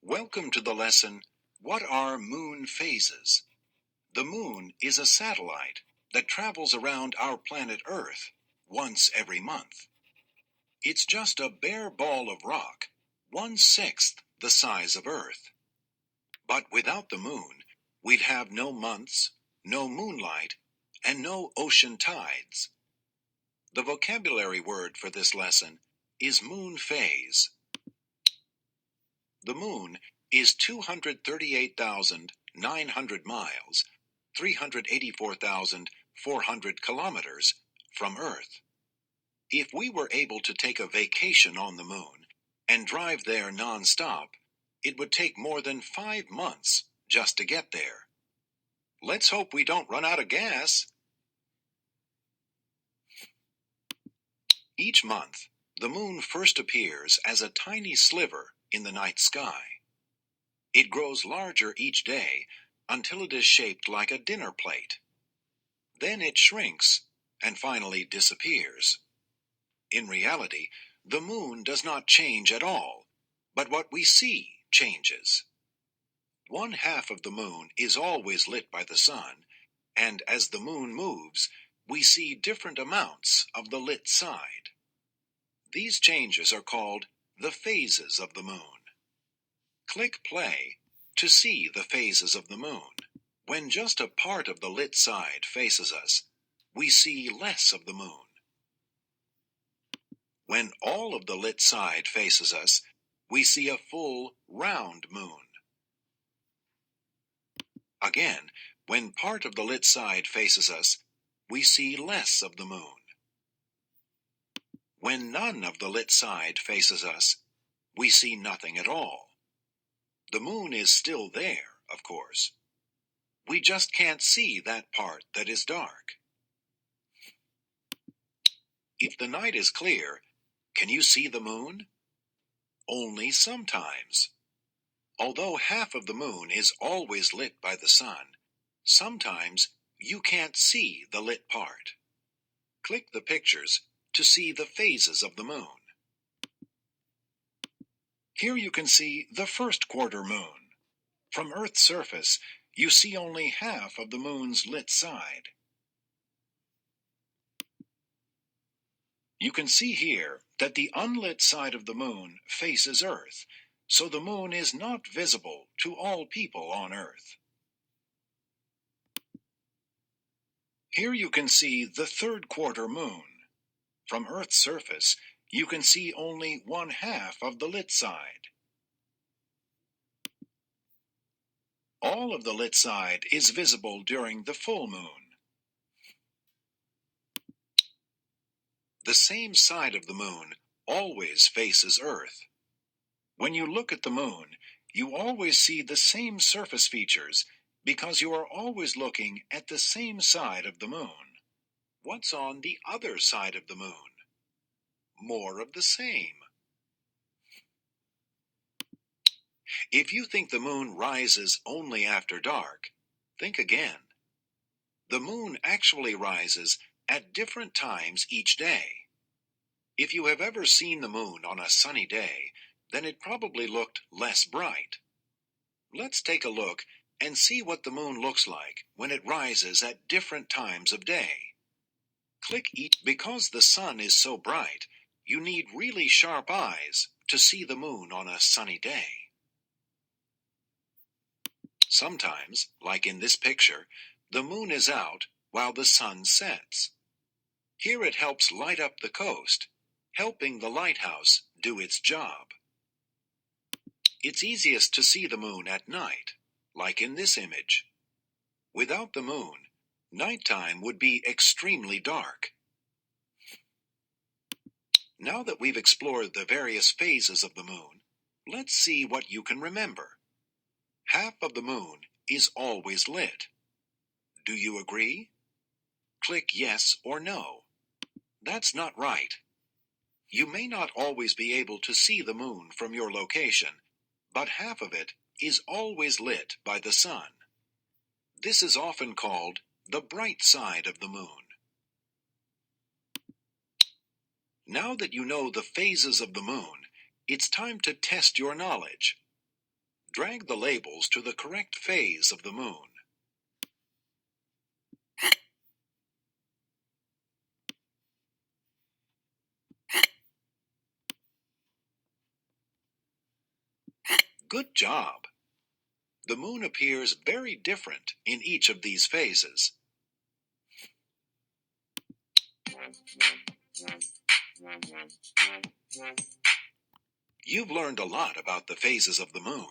Welcome to the lesson, What are Moon Phases? The moon is a satellite that travels around our planet Earth once every month. It's just a bare ball of rock, 1/6 the size of Earth. But without the moon, we'd have no months, no moonlight, and no ocean tides. The vocabulary word for this lesson is moon phase. The moon is 238,900 miles, 384,400 kilometers from Earth. If we were able to take a vacation on the moon and drive there non-stop, it would take more than 5 months just to get there. Let's hope we don't run out of gas. Each month, the moon first appears as a tiny sliver in the night sky. It grows larger each day until it is shaped like a dinner plate. Then it shrinks and finally disappears. In reality, the moon does not change at all, but what we see changes. 1/2 of the moon is always lit by the sun, and as the moon moves, we see different amounts of the lit side. These changes are called the phases of the moon. Click play to see the phases of the moon. When just a part of the lit side faces us, we see less of the moon. When all of the lit side faces us, we see a full, round moon. Again, when part of the lit side faces us, we see less of the moon. When none of the lit side faces us, we see nothing at all. The moon is still there, of course. We just can't see that part that is dark. If the night is clear, can you see the moon? Only sometimes. Although half of the moon is always lit by the sun, sometimes you can't see the lit part. Click the pictures to see the phases of the moon. Here you can see the first quarter moon. From Earth's surface, you see only half of the moon's lit side. You can see here that the unlit side of the moon faces Earth, so the moon is not visible to all people on Earth. Here you can see the third quarter moon. From Earth's surface, you can see only 1/2 of the lit side. All of the lit side is visible during the full moon. The same side of the moon always faces Earth. When you look at the moon, you always see the same surface features because you are always looking at the same side of the moon. What's on the other side of the moon? More of the same. If you think the moon rises only after dark, think again. The moon actually rises at different times each day. If you have ever seen the moon on a sunny day, then it probably looked less bright. Let's take a look and see what the moon looks like when it rises at different times of day. Click each. Because the sun is so bright, you need really sharp eyes to see the moon on a sunny day. Sometimes, like in this picture, the moon is out while the sun sets. Here it helps light up the coast, helping the lighthouse do its job. It's easiest to see the moon at night, like in this image. Without the moon, nighttime would be extremely dark. Now that we've explored the various phases of the moon, let's see what you can remember. Half of the moon is always lit. Do you agree? Click yes or no. That's not right. You may not always be able to see the moon from your location, but half of it is always lit by the sun. This is often called the bright side of the moon. Now that you know the phases of the moon, it's time to test your knowledge. Drag the labels to the correct phase of the moon. Good job! The moon appears very different in each of these phases. You've learned a lot about the phases of the moon.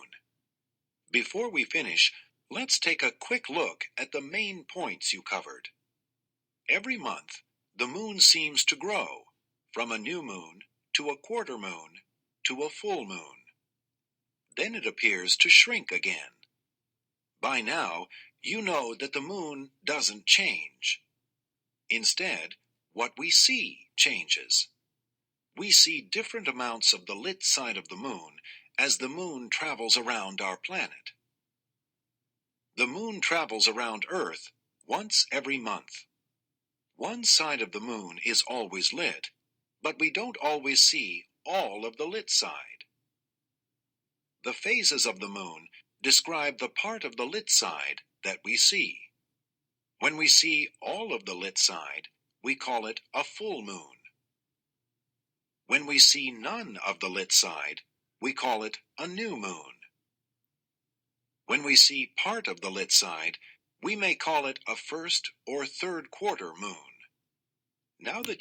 Before we finish, let's take a quick look at the main points you covered. Every month, the moon seems to grow, from a new moon to a quarter moon to a full moon. Then it appears to shrink again. By now, you know that the moon doesn't change. Instead, what we see changes. We see different amounts of the lit side of the moon as the moon travels around our planet. The moon travels around Earth once every month. One side of the moon is always lit, but we don't always see all of the lit side. The phases of the moon describe the part of the lit side that we see. When we see all of the lit side, we call it a full moon. When we see none of the lit side, we call it a new moon. When we see part of the lit side, we may call it a first or third quarter moon. Now that